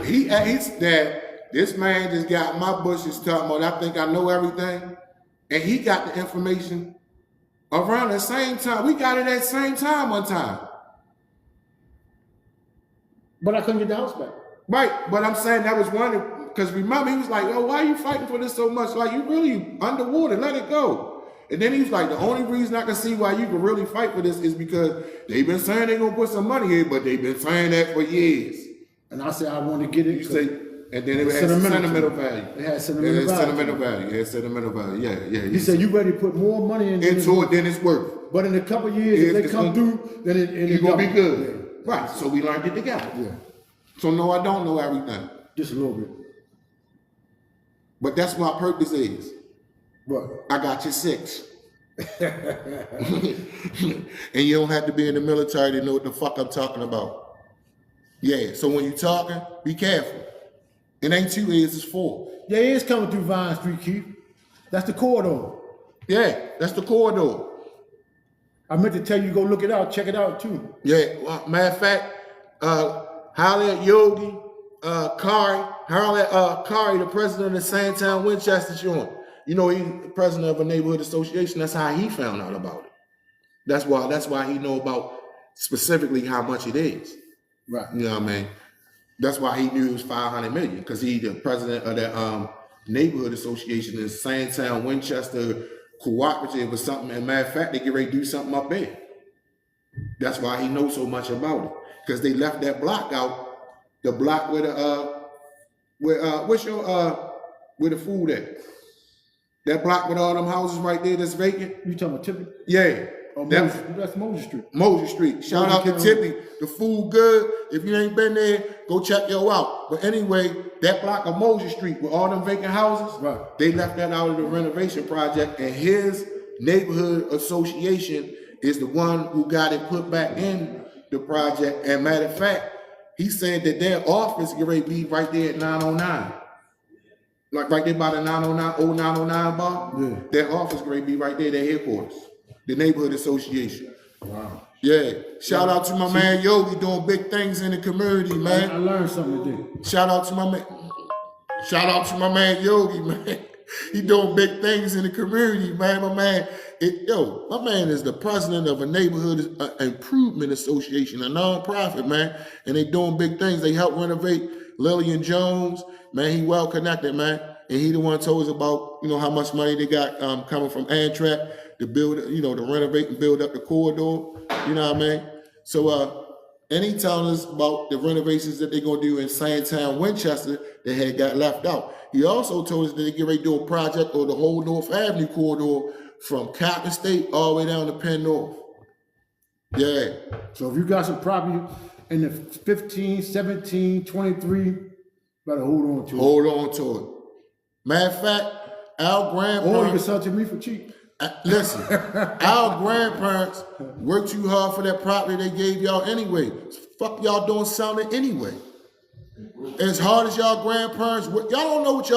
He's that this man just got my bushes talking about. I think I know everything, and he got the information around the same time. We got it at the same time one time. But I couldn't get the house back. Right, but I'm saying that was one, because remember, he was like, oh, why are you fighting for this so much? Like, you really underwater, let it go. And then he was like, the only reason I can see why you can really fight for this is because they've been saying they're going to put some money here, but they've been saying that for years. And I said, I want to get it. You say, and then it had sentimental value. It had sentimental value. It had sentimental value. Yeah. He said, you ready to put more money into it than it's worth. But in a couple of years, if they come through, then it's going to be good. Yeah. Right, so we learned it together. Yeah. So no, I don't know everything. Just a little bit. But that's what my purpose is. What? I got you 6. And you don't have to be in the military to know what the fuck I'm talking about. Yeah, so when you're talking, be careful. It ain't 2 ears, it's 4. Yeah, it is coming through Vine Street, Keith. That's the corridor. Yeah, that's the corridor. I meant to tell you to go look it out, check it out too. Yeah, well, matter of fact, holler at Yogi, Kari, the president of the Sandtown Winchester joint. You know, he's the president of a neighborhood association. That's how he found out about it. That's why he know about specifically how much it is. Right. You know what I mean? That's why he knew it was 500 million, because he's the president of that neighborhood association in Sandtown Winchester Cooperative or something. And matter of fact, they get ready to do something up there. That's why he knows so much about it. Because they left that block out, the block where the food at? That block with all them houses right there that's vacant. You talking about Tippy? Yeah. That's Mosier Street. Mosier Street. Shout out to Tippy. The food good. If you ain't been there, go check yo out. But anyway, that block of Mosier Street with all them vacant houses, right, they left that out of the renovation project, and his neighborhood association is the one who got it put back in the project. And matter of fact, he said that their office get ready to be right there at 909. Like right there by the 909 bar. Yeah. Their office get ready to be right there, their headquarters. The neighborhood association. Wow. Yeah. Shout out to my man Yogi doing big things in the community, man. I learned something today. Shout out to my man Yogi, man. He doing big things in the community, man. My man is the president of a neighborhood improvement association, a non-profit, man. And they doing big things. They help renovate Lillian Jones. Man, he well connected, man. And he the one told us about, how much money they got coming from Amtrak to build, to renovate and build up the corridor. You know what I mean? So, and he telling us about the renovations that they're going to do in Sandtown, Winchester that had got left out. He also told us that they get ready to do a project on the whole North Avenue corridor from Cotton State all the way down to Penn North. Yeah. So if you got some property in the 15, 17, 23, Better hold on to it. Hold on to it. Matter of fact, our Or you can grandparents. sell it to me for cheap. Listen, our grandparents worked too hard for that property they gave y'all anyway. Fuck y'all doing selling it anyway. As hard as y'all grandparents work, y'all don't know what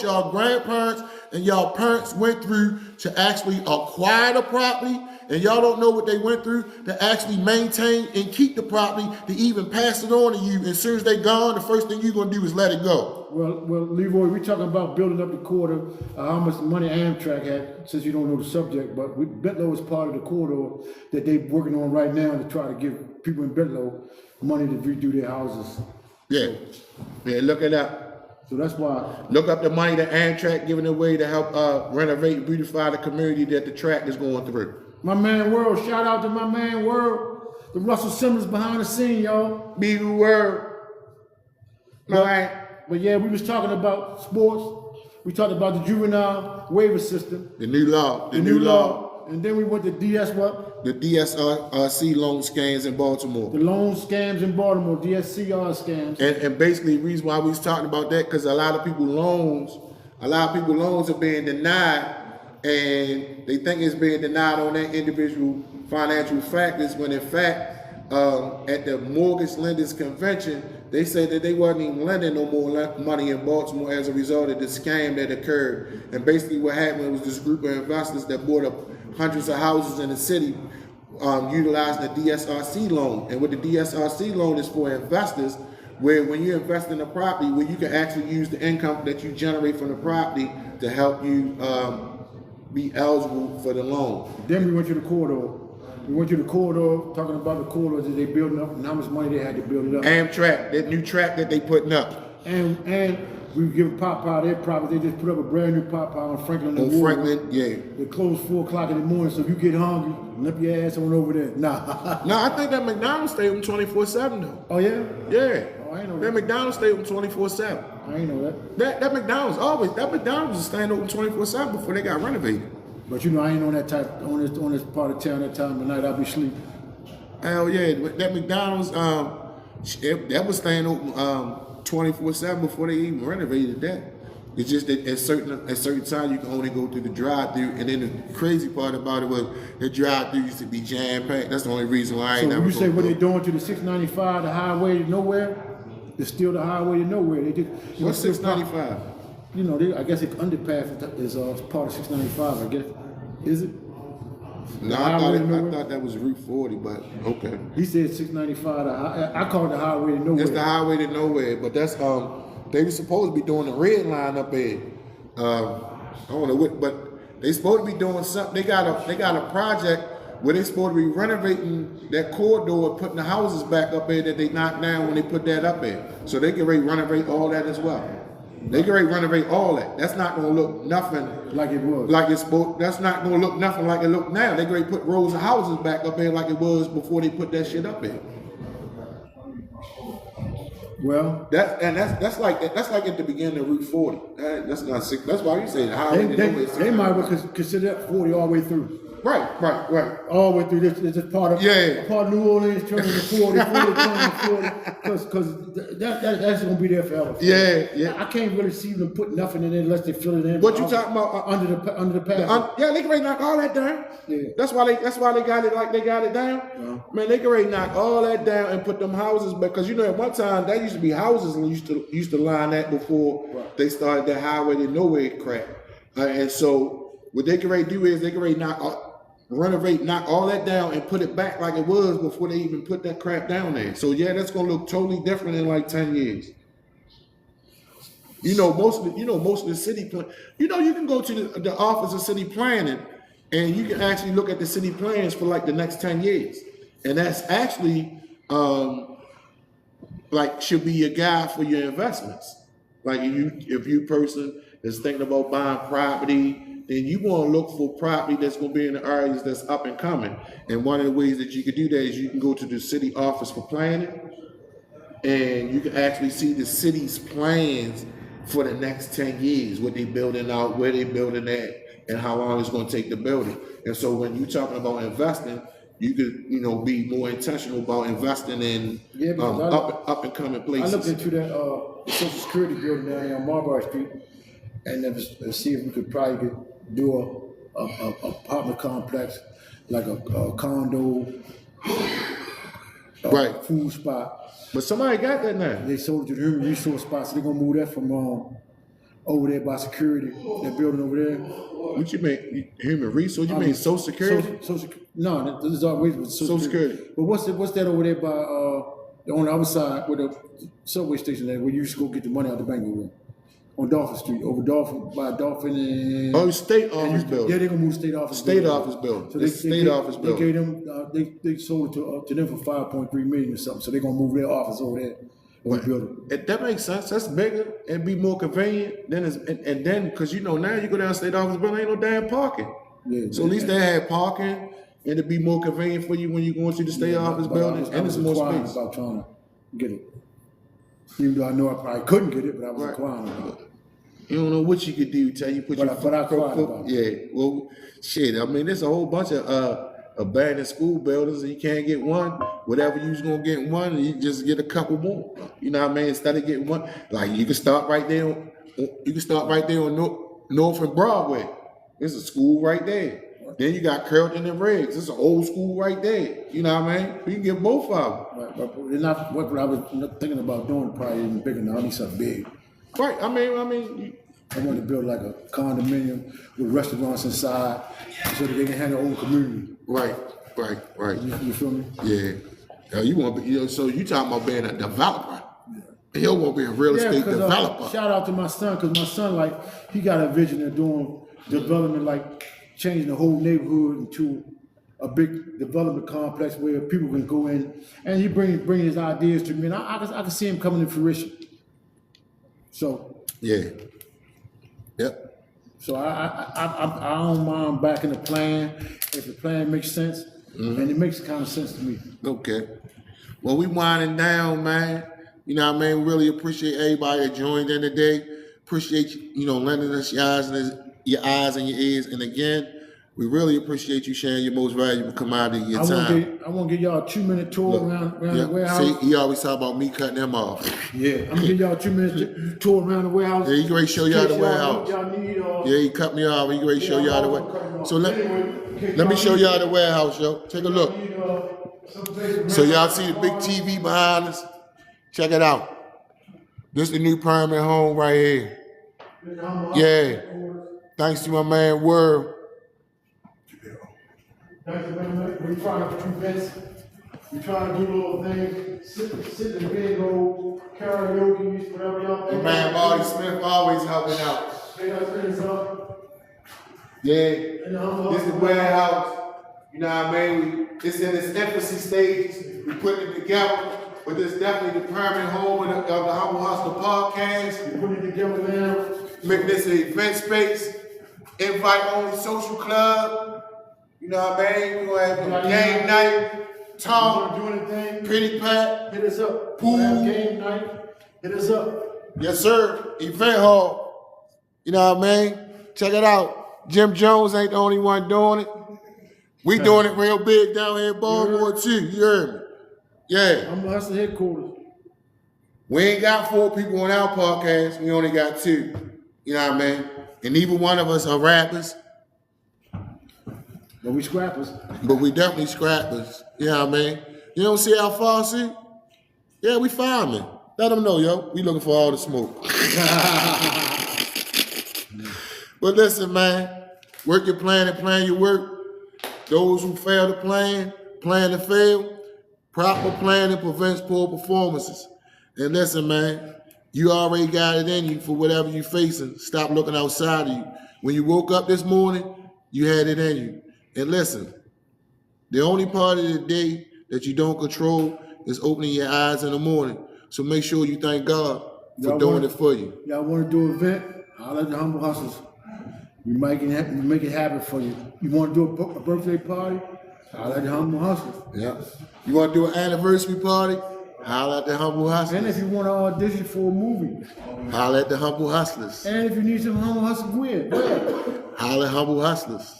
y'all grandparents and y'all parents went through to actually acquire the property, and y'all don't know what they went through to actually maintain and keep the property to even pass it on to you. As soon as they gone, the first thing you're gonna do is let it go. Well, Leroy, we're talking about building up the corridor, how much money Amtrak had, since you don't know the subject, but Bentlow is part of the corridor that they're working on right now to try to give people in Bentlow money to redo their houses. Yeah, look it up. So that's why. Look up the money that Amtrak giving away to help renovate and beautify the community that the track is going through. My man World, shout out to my man World, the Russell Simmons behind the scene, y'all. Be the word. All right. But yeah, we was talking about sports. We talked about the juvenile waiver system. The new law. The new law. And then we went to DS what? The DSRC loan scams in Baltimore. The loan scams in Baltimore, DSCR scams. And basically the reason why we was talking about that, because a lot of people loans are being denied, and they think it's being denied on that individual financial factors, when in fact, at the mortgage lenders convention, they said that they wasn't even lending no more money in Baltimore as a result of the scam that occurred. And basically what happened was this group of investors that bought up hundreds of houses in the city, utilizing the DSRC loan. And what the DSRC loan is for investors, where when you invest in a property, where you can actually use the income that you generate from the property to help you be eligible for the loan. Then we went to the corridor. We went to the corridor, talking about the corridor that they building up and how much money they had to build it up. Amtrak, that new track that they putting up. And we give Pop-Pie their property. They just put up a brand new Pop-Pie on Franklin. On Franklin, yeah. They close 4 o'clock in the morning, so if you get hungry, limp your ass on over there. Nah. No, I think that McDonald's stay open 24/7 though. Oh yeah? Yeah. Oh, I ain't know that. McDonald's stay open 24/7. I ain't know that. That McDonald's was staying open 24/7 before they got renovated. But you know, I ain't on that type on this part of town that time of night. I'll be sleeping. Hell yeah, that McDonald's that was staying open 24/7 before they even renovated that. It's just that at certain times you can only go through the drive-through, and then the crazy part about it was the drive-through used to be jam-packed. That's the only reason why I ain't never. So you say what they're doing to the 695, the highway to nowhere? It's still the highway to nowhere. They just what's 695? You know, I guess the underpass is part of 695. I guess is it? No, I thought that was Route 40, but okay. He said 695. I call it the highway to nowhere. It's the highway to nowhere, but that's they were supposed to be doing the red line up there. I don't know what, but they supposed to be doing something. They got a project where they supposed to be renovating that corridor and putting the houses back up there that they knocked down when they put that up there. So they can renovate all that as well. They can renovate all that. That's not gonna look nothing like it was. Like it's supposed. That's not gonna look nothing like it look now. They gonna put rows of houses back up there like it was before they put that shit up there. Well, that's like at the beginning of Route 40. That's not sick. That's why you say the highway. They might well consider that 40 all the way through. Right. All the way through. This is part of New Orleans turning to 40, 40, because that's gonna be there forever. Yeah. I can't really see them put nothing in it unless they fill it in. What you talking about? Under the pass? Yeah, they can already knock all that down. Yeah. That's why they got it like they got it down. Yeah. Man, they can already knock all that down and put them houses back. Because you know at one time that used to be houses and used to line that before they started that highway to nowhere crap. And so what they can already do is they can already renovate, knock all that down and put it back like it was before they even put that crap down there. So yeah, that's gonna look totally different in like 10 years. Most of the city plan. You can go to the Office of City Planning and you can actually look at the city plans for like the next 10 years. And that's actually should be your guide for your investments. Like if you person is thinking about buying property, then you want to look for property that's going to be in the areas that's up and coming. And one of the ways that you can do that is you can go to the city office for planning, and you can actually see the city's plans for the next 10 years, what they building out, where they building at, and how long it's going to take to build it. And so when you're talking about investing, you could, be more intentional about investing in Yeah, because up and coming I places. looked into that Social Security building down here on Marlborough Street, and then see if we could probably do a apartment complex, like a condo, Right. food spot. But somebody got that now. They sold it to the human resource spot, so they're gonna move that from over there by security, that building over there. What you mean? Human resource? You mean Social Security? No, this is always with Social Security. But what's that over there by on the other side where the subway station there, where you used to go get the money out the bank over there? On Dolphin Street, over Dolphin, by Dolphin and... Oh, state office building. Yeah, they're going to move the state office building. So office building. They gave them, they sold it to them for $5.3 million or something, so they're going to move their office over there. That makes sense. That's bigger and be more convenient. And then, because now you go down state office building, ain't no damn parking. Yeah, so at least they had parking, and it'd be more convenient for you when you're going to the state office building, and it's more space. About trying to get it. Even though I know I probably couldn't get it, but I was inquiring about it. You don't know what you could do till you put but I cried about it. Yeah, well, shit. I mean, there's a whole bunch of abandoned school buildings, and you can't get one. Whatever you was gonna get one, you just get a couple more. You know what I mean? Instead of getting one, like you can start right there. On North and Broadway. There's a school right there. Then you got Carrollton and Riggs. It's an old school right there. You know what I mean? You can get both of them. Right, but they're not what I was thinking about doing. Probably even bigger now. I need something big. Right. I mean, I want to build like a condominium with restaurants inside, so that they can have their own community. Right. You feel me? Yeah. You want to be, so you talking about being a developer? Yeah. He want to be a real estate developer. Shout out to my son, because my son, he got a vision of doing development, changing the whole neighborhood into a big development complex where people can go in, and he bring his ideas to me, and I can see him coming to fruition. So yeah, yep. So I don't mind backing the plan if the plan makes sense, and it makes kind of sense to me. Okay. Well, we winding down, man. You know what I mean? We really appreciate everybody that joined in today. Appreciate you, lending us your eyes and your ears. And again, we really appreciate you sharing your most valuable commodity, your time. I want to give y'all a 2-minute tour around the warehouse. See, he always talk about me cutting them off. Yeah, I'm gonna give y'all a 2-minute tour around the warehouse. Yeah, he ready to show y'all the warehouse. Yeah, he cut me off. He ready to show y'all the warehouse. So let me show y'all the warehouse, yo. Take a look. So y'all see the big TV behind us? Check it out. This is the new permanent home right here. Yeah. Thanks to my man Word. We're trying to do events. We're trying to do little things. Sit in the bed, go karaoke, whatever y'all think. My man Marty Smith always helping out. Yeah. This is the warehouse. You know what I mean? It's in its infancy stages. We put it together. But this is definitely the permanent home of the Humble Hustler podcast. We put it together now. Making this an event space, invite-only social club. You know what I mean? We're going to have a game night, talk, do anything, pretty pat, hit us up. Pool. Game night, hit us up. Yes, sir. Event hall. You know what I mean? Check it out. Jim Jones ain't the only one doing it. We doing it real big down here in Baltimore too. You heard me? Yeah. I'm Hustler headquarters. We ain't got 4 people on our podcast. We only got 2. You know what I mean? And neither one of us are rappers. But we scrappers. But we definitely scrappers. You know what I mean? You don't see how far, see? Yeah, we firemen. Let them know, yo. We looking for all the smoke. But listen, man. Work your plan and plan your work. Those who fail to plan to fail. Proper planning prevents poor performances. And listen, man, you already got it in you for whatever you're facing. Stop looking outside of you. When you woke up this morning, you had it in you. And listen, the only part of the day that you don't control is opening your eyes in the morning. So make sure you thank God for doing it for you. Y'all want to do an event? I'll let the Humble Hustlers. We make it happen for you. You want to do a birthday party? I'll let the Humble Hustlers. Yeah. You want to do an anniversary party? Holla at the Humble Hustlers. And if you want to audition for a movie, holla at the Humble Hustlers. And if you need some Humble Hustlers wear, holla at Humble Hustlers.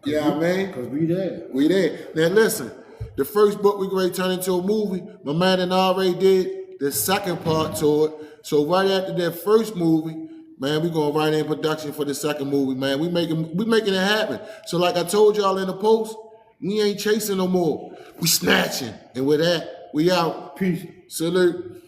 Yeah, I mean? Because we there. We there. Now listen, The first book we ready to turn into a movie. My man and already did the second part to it. So right after that first movie, man, we going right in production for the second movie, man. We making it happen. So like I told y'all in the post, we ain't chasing no more. We snatching. And with that, we out. Peace. Salute.